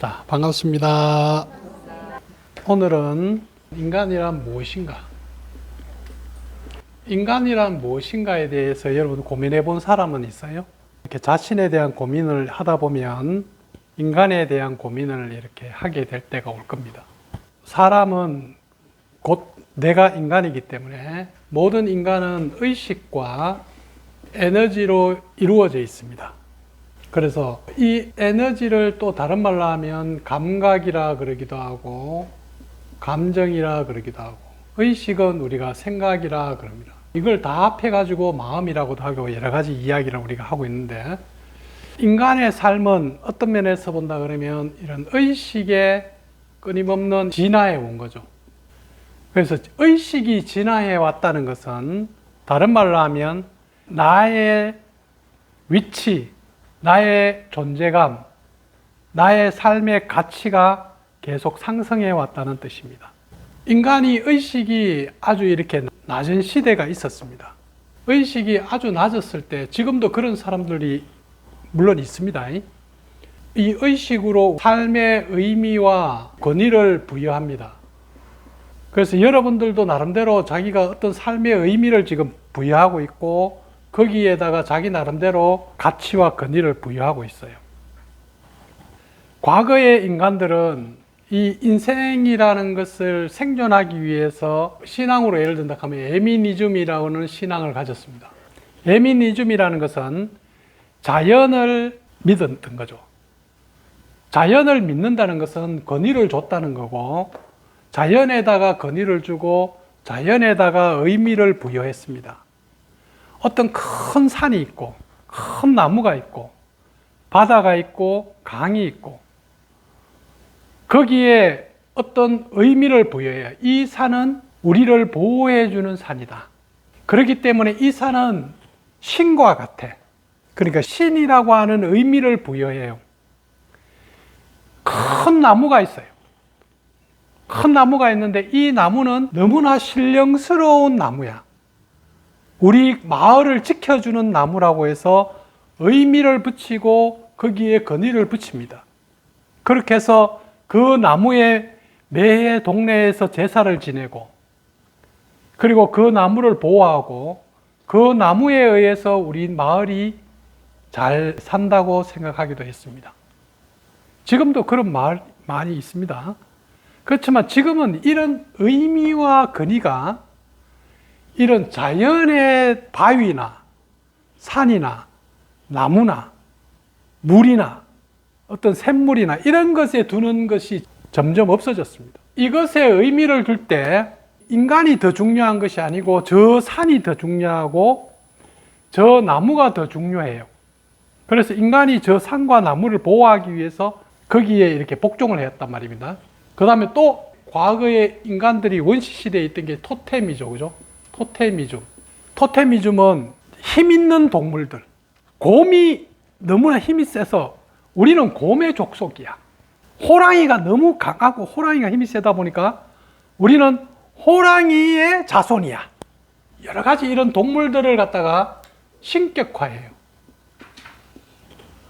자, 반갑습니다. 오늘은 인간이란 무엇인가? 인간이란 무엇인가에 대해서 여러분 고민해 본 사람은 있어요? 이렇게 자신에 대한 고민을 하다 보면 인간에 대한 고민을 이렇게 하게 될 때가 올 겁니다. 사람은 곧 내가 인간이기 때문에 모든 인간은 의식과 에너지로 이루어져 있습니다. 그래서 이 에너지를 또 다른 말로 하면 감각이라 그러기도 하고 감정이라 그러기도 하고 의식은 우리가 생각이라 그럽니다. 이걸 다 합해가지고 마음이라고도 하고 여러 가지 이야기를 우리가 하고 있는데, 인간의 삶은 어떤 면에서 본다 그러면 이런 의식의 끊임없는 진화해 온 거죠. 그래서 의식이 진화해 왔다는 것은 다른 말로 하면 나의 위치, 나의 존재감, 나의 삶의 가치가 계속 상승해 왔다는 뜻입니다. 인간이 의식이 아주 이렇게 낮은 시대가 있었습니다. 의식이 아주 낮았을 때, 지금도 그런 사람들이 물론 있습니다. 이 의식으로 삶의 의미와 권위를 부여합니다. 그래서 여러분들도 나름대로 자기가 어떤 삶의 의미를 지금 부여하고 있고, 거기에다가 자기 나름대로 가치와 권위를 부여하고 있어요. 과거의 인간들은 이 인생이라는 것을 생존하기 위해서 신앙으로 예를 든다 하면 에미니즘이라고 하는 신앙을 가졌습니다. 에미니즘이라는 것은 자연을 믿었던 거죠. 자연을 믿는다는 것은 권위를 줬다는 거고, 자연에다가 권위를 주고 자연에다가 의미를 부여했습니다. 어떤 큰 산이 있고 큰 나무가 있고 바다가 있고 강이 있고 거기에 어떤 의미를 부여해요. 이 산은 우리를 보호해 주는 산이다. 그렇기 때문에 이 산은 신과 같아. 그러니까 신이라고 하는 의미를 부여해요. 큰 나무가 있어요. 큰 나무가 있는데 이 나무는 너무나 신령스러운 나무야. 우리 마을을 지켜주는 나무라고 해서 의미를 붙이고 거기에 권위를 붙입니다. 그렇게 해서 그 나무에 매해 동네에서 제사를 지내고, 그리고 그 나무를 보호하고 그 나무에 의해서 우리 마을이 잘 산다고 생각하기도 했습니다. 지금도 그런 마을 많이 있습니다. 그렇지만 지금은 이런 의미와 권위가 이런 자연의 바위나 산이나 나무나 물이나 어떤 샘물이나 이런 것에 두는 것이 점점 없어졌습니다. 이것에 의미를 둘 때 인간이 더 중요한 것이 아니고 저 산이 더 중요하고 저 나무가 더 중요해요. 그래서 인간이 저 산과 나무를 보호하기 위해서 거기에 이렇게 복종을 했단 말입니다. 그 다음에 또 과거에 인간들이 원시시대에 있던 게 토템이죠. 그죠? 토테미즘. 토테미즘은 힘 있는 동물들. 곰이 너무나 힘이 세서 우리는 곰의 족속이야. 호랑이가 너무 강하고 호랑이가 힘이 세다 보니까 우리는 호랑이의 자손이야. 여러 가지 이런 동물들을 갖다가 신격화해요.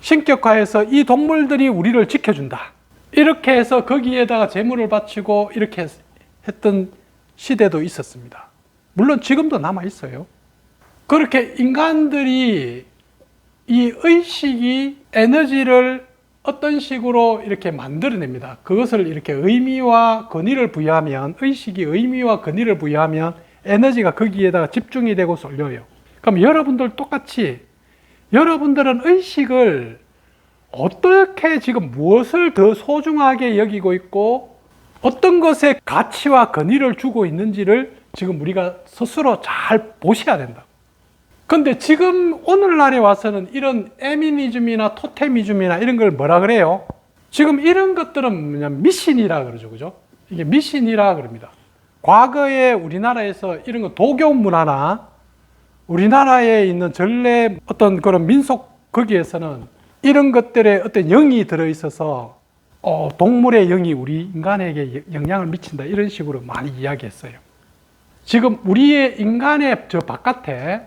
신격화해서 이 동물들이 우리를 지켜준다. 이렇게 해서 거기에다가 재물을 바치고 이렇게 했던 시대도 있었습니다. 물론 지금도 남아있어요. 그렇게 인간들이 이 의식이 에너지를 어떤 식으로 이렇게 만들어냅니다. 그것을 이렇게 의미와 권위를 부여하면, 의식이 의미와 권위를 부여하면 에너지가 거기에다가 집중이 되고 쏠려요. 그럼 여러분들 똑같이 여러분들은 의식을 어떻게 지금 무엇을 더 소중하게 여기고 있고 어떤 것에 가치와 권위를 주고 있는지를 지금 우리가 스스로 잘 보셔야 된다. 근데 지금 오늘날에 와서는 이런 에미니즘이나 토테미즘이나 이런 걸 뭐라 그래요? 지금 이런 것들은 뭐냐면 미신이라 그러죠. 그죠? 이게 미신이라 그럽니다. 과거에 우리나라에서 이런 거 도교 문화나 우리나라에 있는 전래 어떤 그런 민속 거기에서는 이런 것들에 어떤 영이 들어있어서 동물의 영이 우리 인간에게 영향을 미친다. 이런 식으로 많이 이야기했어요. 지금 우리의 인간의 저 바깥에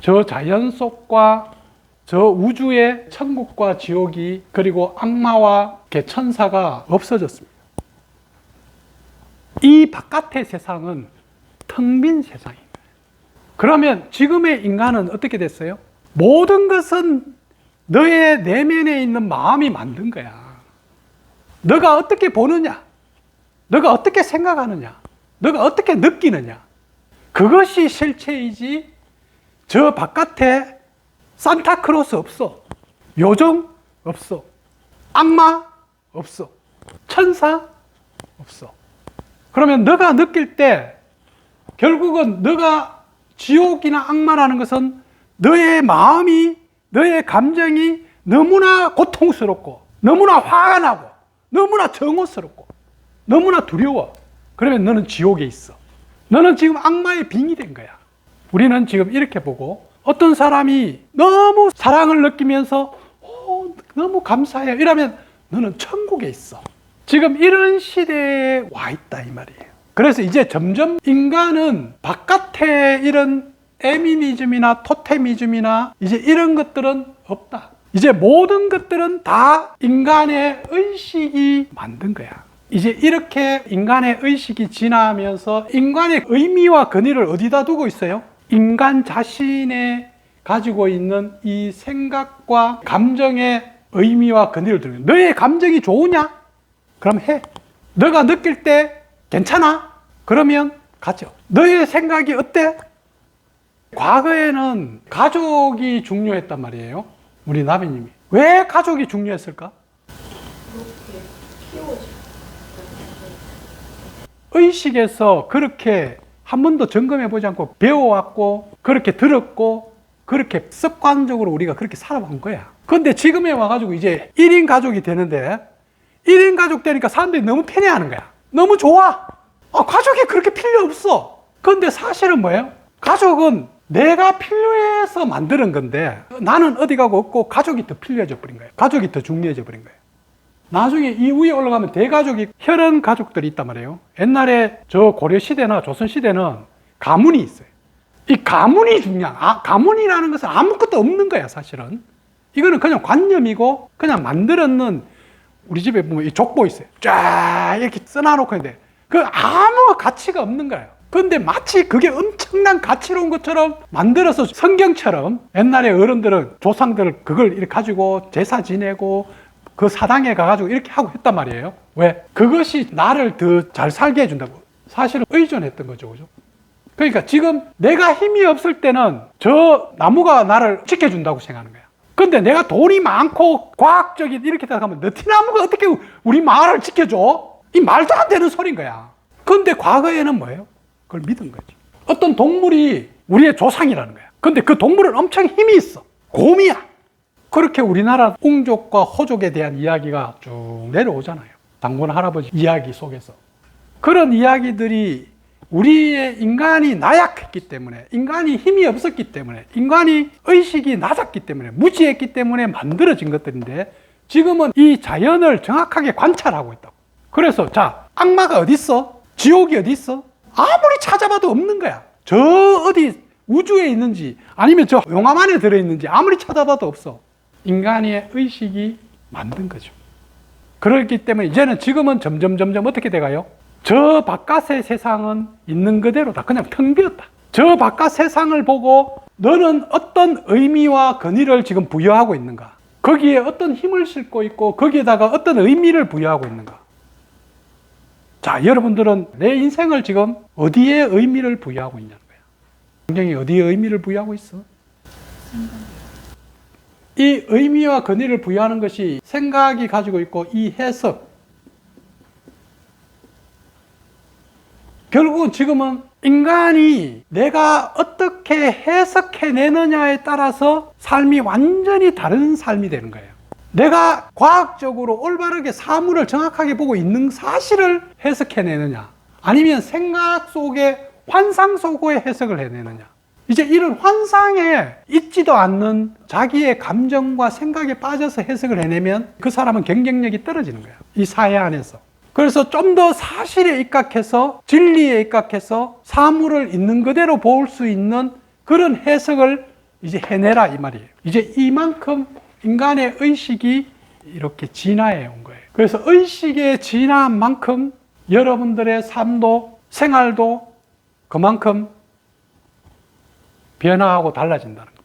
저 자연 속과 저 우주의 천국과 지옥이 그리고 악마와 천사가 없어졌습니다. 이 바깥의 세상은 텅 빈 세상입니다. 그러면 지금의 인간은 어떻게 됐어요? 모든 것은 너의 내면에 있는 마음이 만든 거야. 너가 어떻게 보느냐, 너가 어떻게 생각하느냐, 너가 어떻게 느끼느냐, 그것이 실체이지 저 바깥에 산타크로스 없어, 요정 없어, 악마 없어, 천사 없어. 그러면 너가 느낄 때 결국은 너가 지옥이나 악마라는 것은 너의 마음이, 너의 감정이 너무나 고통스럽고 너무나 화가 나고 너무나 정오스럽고 너무나 두려워. 그러면 너는 지옥에 있어. 너는 지금 악마의 빙이 된 거야. 우리는 지금 이렇게 보고 어떤 사람이 너무 사랑을 느끼면서 너무 감사해요 이러면 너는 천국에 있어. 지금 이런 시대에 와 있다 이 말이에요. 그래서 이제 점점 인간은 바깥에 이런 에미니즘이나 토테미즘이나 이제 이런 것들은 없다. 이제 모든 것들은 다 인간의 의식이 만든 거야. 이제 이렇게 인간의 의식이 진화하면서 인간의 의미와 근위를 어디다 두고 있어요? 인간 자신의 가지고 있는 이 생각과 감정의 의미와 근위를 두는 거야. 너의 감정이 좋으냐? 그럼 해. 너가 느낄 때 괜찮아? 그러면 가져. 너의 생각이 어때? 과거에는 가족이 중요했단 말이에요. 우리 나비님이. 왜 가족이 중요했을까? 의식에서 그렇게 한 번도 점검해보지 않고 배워왔고 그렇게 들었고 그렇게 습관적으로 우리가 그렇게 살아온 거야. 근데 지금에 와가지고 이제 1인 가족이 되는데 1인 가족 되니까 사람들이 너무 편해하는 거야. 너무 좋아. 가족이 그렇게 필요 없어. 근데 사실은 뭐예요? 가족은 내가 필요해서 만드는 건데 나는 어디 가고 없고 가족이 더 필요해져 버린 거예요. 가족이 더 중요해져 버린 거예요. 나중에 이 위에 올라가면 대가족이 혈연 가족들이 있단 말이에요. 옛날에 저 고려시대나 조선시대는 가문이 있어요. 이 가문이 중요한, 가문이라는 것은 아무것도 없는 거야 사실은. 이거는 그냥 관념이고 그냥 만들었는, 우리 집에 보면 이 족보 있어요. 쫙 이렇게 써놔놓고 있는데 그 아무 가치가 없는 거예요. 근데 마치 그게 엄청난 가치로운 것처럼 만들어서 성경처럼 옛날에 어른들은 조상들 그걸 이렇게 가지고 제사 지내고 그 사당에 가가지고 이렇게 하고 했단 말이에요. 왜? 그것이 나를 더 잘 살게 해준다고. 사실은 의존했던 거죠. 그죠? 그러니까 지금 내가 힘이 없을 때는 저 나무가 나를 지켜준다고 생각하는 거야. 근데 내가 돈이 많고 과학적인 이렇게 생각하면 느티나무가 어떻게 우리 마을을 지켜줘? 이 말도 안 되는 소린 거야. 근데 과거에는 뭐예요? 그걸 믿은 거지. 어떤 동물이 우리의 조상이라는 거야. 근데 그 동물은 엄청 힘이 있어. 곰이야. 그렇게 우리나라 웅족과 호족에 대한 이야기가 쭉 내려오잖아요. 장군 할아버지 이야기 속에서. 그런 이야기들이 우리의 인간이 나약했기 때문에, 인간이 힘이 없었기 때문에, 인간이 의식이 낮았기 때문에, 무지했기 때문에 만들어진 것들인데 지금은 이 자연을 정확하게 관찰하고 있다고. 그래서 자, 악마가 어디 있어? 지옥이 어디 있어? 아무리 찾아봐도 없는 거야. 저 어디 우주에 있는지 아니면 저 용암 안에 들어있는지 아무리 찾아봐도 없어. 인간의 의식이 만든 거죠. 그렇기 때문에 이제는 지금은 점점 어떻게 돼가요? 저 바깥의 세상은 있는 그대로다. 그냥 텅 비었다. 저 바깥 세상을 보고 너는 어떤 의미와 근위를 지금 부여하고 있는가? 거기에 어떤 힘을 싣고 있고 거기에다가 어떤 의미를 부여하고 있는가? 자, 여러분들은 내 인생을 지금 어디에 의미를 부여하고 있냐는 거야. 성경이 어디에 의미를 부여하고 있어? 이 의미와 근위를 부여하는 것이 생각이 가지고 있고 이 해석, 결국은 지금은 인간이 내가 어떻게 해석해내느냐에 따라서 삶이 완전히 다른 삶이 되는 거예요. 내가 과학적으로 올바르게 사물을 정확하게 보고 있는 사실을 해석해내느냐, 아니면 생각 속에 환상 속의 해석을 해내느냐. 이제 이런 환상에 있지도 않는 자기의 감정과 생각에 빠져서 해석을 해내면 그 사람은 경쟁력이 떨어지는 거예요. 이 사회 안에서. 그래서 좀 더 사실에 입각해서, 진리에 입각해서 사물을 있는 그대로 볼 수 있는 그런 해석을 이제 해내라 이 말이에요. 이제 이만큼 인간의 의식이 이렇게 진화해 온 거예요. 그래서 의식의 진화한 만큼 여러분들의 삶도 생활도 그만큼 변화하고 달라진다는 겁니다.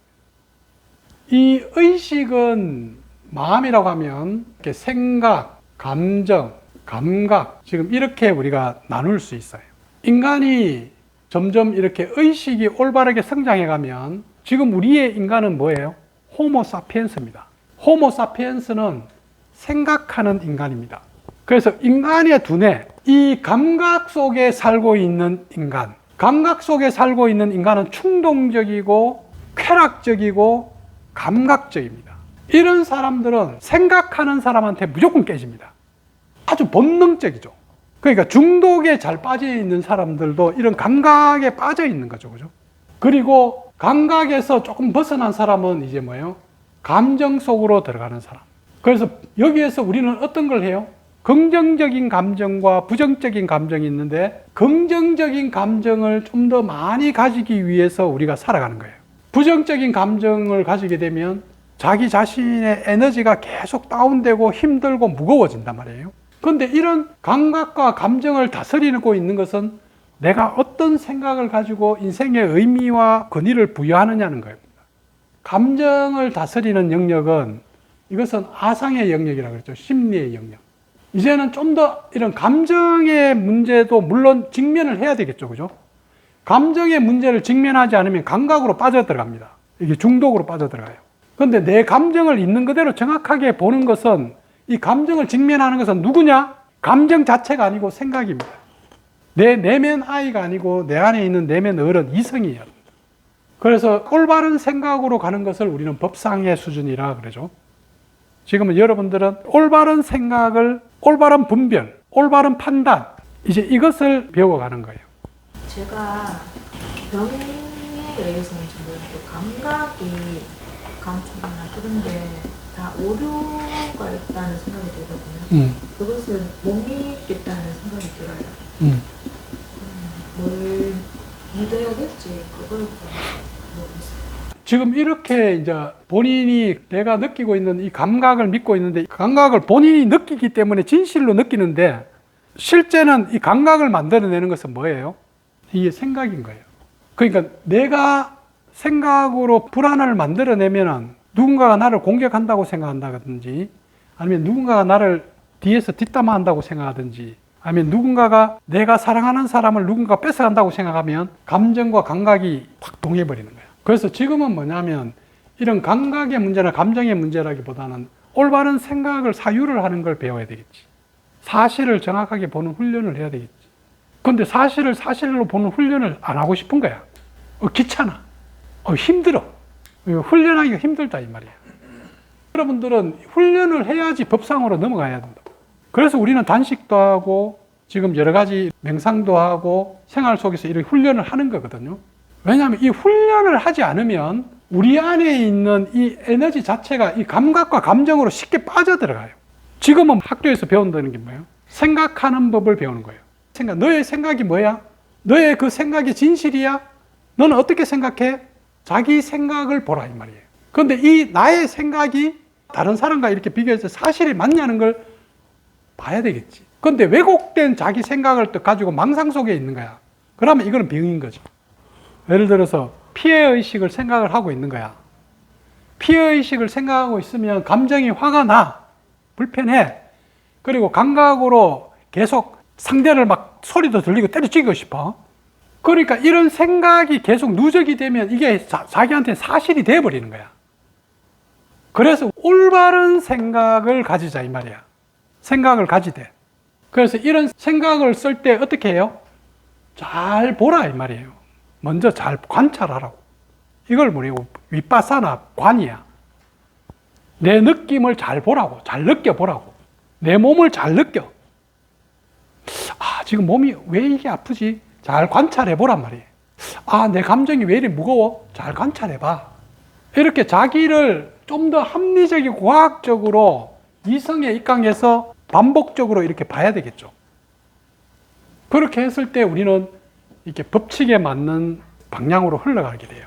이 의식은 마음이라고 하면 이렇게 생각, 감정, 감각 지금 이렇게 우리가 나눌 수 있어요. 인간이 점점 이렇게 의식이 올바르게 성장해 가면 지금 우리의 인간은 뭐예요? 호모 사피엔스입니다. 호모 사피엔스는 생각하는 인간입니다. 그래서 인간의 두뇌, 이 감각 속에 살고 있는 인간, 감각 속에 살고 있는 인간은 충동적이고 쾌락적이고 감각적입니다. 이런 사람들은 생각하는 사람한테 무조건 깨집니다. 아주 본능적이죠. 그러니까 중독에 잘 빠져 있는 사람들도 이런 감각에 빠져 있는 거죠. 그죠? 그리고 감각에서 조금 벗어난 사람은 이제 뭐예요? 감정 속으로 들어가는 사람. 그래서 여기에서 우리는 어떤 걸 해요? 긍정적인 감정과 부정적인 감정이 있는데 긍정적인 감정을 좀 더 많이 가지기 위해서 우리가 살아가는 거예요. 부정적인 감정을 가지게 되면 자기 자신의 에너지가 계속 다운되고 힘들고 무거워진단 말이에요. 그런데 이런 감각과 감정을 다스리고 있는 것은 내가 어떤 생각을 가지고 인생의 의미와 권위를 부여하느냐는 거예요. 감정을 다스리는 영역은 이것은 아상의 영역이라고 그랬죠. 심리의 영역. 이제는 좀 더 이런 감정의 문제도 물론 직면을 해야 되겠죠. 그죠? 감정의 문제를 직면하지 않으면 감각으로 빠져들어갑니다. 이게 중독으로 빠져들어가요. 그런데 내 감정을 있는 그대로 정확하게 보는 것은 이 감정을 직면하는 것은 누구냐? 감정 자체가 아니고 생각입니다. 내 내면 아이가 아니고 내 안에 있는 내면 어른, 이성이에요. 그래서 올바른 생각으로 가는 것을 우리는 법상의 수준이라 그러죠. 지금은 여러분들은 올바른 생각을, 올바른 분별, 올바른 판단, 이제 이것을 배워가는 거예요. 제가 병에 의해서는 정말 감각이 감촉이나 그런 게 다 오류가 있다는 생각이 들거든요. 그것을 못 믿겠다는 생각이 들어요. 뭘 믿어야 될지 그걸 모르겠어요. 지금 이렇게 이제 본인이 내가 느끼고 있는 이 감각을 믿고 있는데 감각을 본인이 느끼기 때문에 진실로 느끼는데 실제는 이 감각을 만들어내는 것은 뭐예요? 이게 생각인 거예요. 그러니까 내가 생각으로 불안을 만들어내면 누군가가 나를 공격한다고 생각한다든지 아니면 누군가가 나를 뒤에서 뒷담화한다고 생각하든지 아니면 누군가가 내가 사랑하는 사람을 누군가 뺏어간다고 생각하면 감정과 감각이 확 동해버리는 거예요. 그래서 지금은 뭐냐면 이런 감각의 문제나 감정의 문제라기보다는 올바른 생각을 사유를 하는 걸 배워야 되겠지. 사실을 정확하게 보는 훈련을 해야 되겠지. 근데 사실을 사실로 보는 훈련을 안 하고 싶은 거야. 귀찮아. 힘들어. 훈련하기가 힘들다 이 말이야. 여러분들은 훈련을 해야지 법상으로 넘어가야 된다. 그래서 우리는 단식도 하고 지금 여러 가지 명상도 하고 생활 속에서 이런 훈련을 하는 거거든요. 왜냐하면 이 훈련을 하지 않으면 우리 안에 있는 이 에너지 자체가 이 감각과 감정으로 쉽게 빠져들어가요. 지금은 학교에서 배운다는 게 뭐예요? 생각하는 법을 배우는 거예요. 너의 생각이 뭐야? 너의 그 생각이 진실이야? 너는 어떻게 생각해? 자기 생각을 보라 이 말이에요. 그런데 이 나의 생각이 다른 사람과 이렇게 비교해서 사실이 맞냐는 걸 봐야 되겠지. 그런데 왜곡된 자기 생각을 또 가지고 망상 속에 있는 거야. 그러면 이거는 병인 거죠. 예를 들어서 피해의식을 생각을 하고 있는 거야. 피해의식을 생각하고 있으면 감정이 화가 나. 불편해. 그리고 감각으로 계속 상대를 막 소리도 들리고 때려치고 싶어. 그러니까 이런 생각이 계속 누적이 되면 이게 자기한테 사실이 되어버리는 거야. 그래서 올바른 생각을 가지자 이 말이야. 생각을 가지되. 그래서 이런 생각을 쓸 때 어떻게 해요? 잘 보라 이 말이에요. 먼저 잘 관찰하라고. 이걸 뭐냐고 윗바사나 관이야. 내 느낌을 잘 보라고. 잘 느껴보라고. 내 몸을 잘 느껴. 지금 몸이 왜 이게 아프지? 잘 관찰해 보란 말이에요. 내 감정이 왜 이리 무거워? 잘 관찰해 봐. 이렇게 자기를 좀 더 합리적이고 과학적으로 이성에 입각해서 반복적으로 이렇게 봐야 되겠죠. 그렇게 했을 때 우리는 이렇게 법칙에 맞는 방향으로 흘러가게 돼요.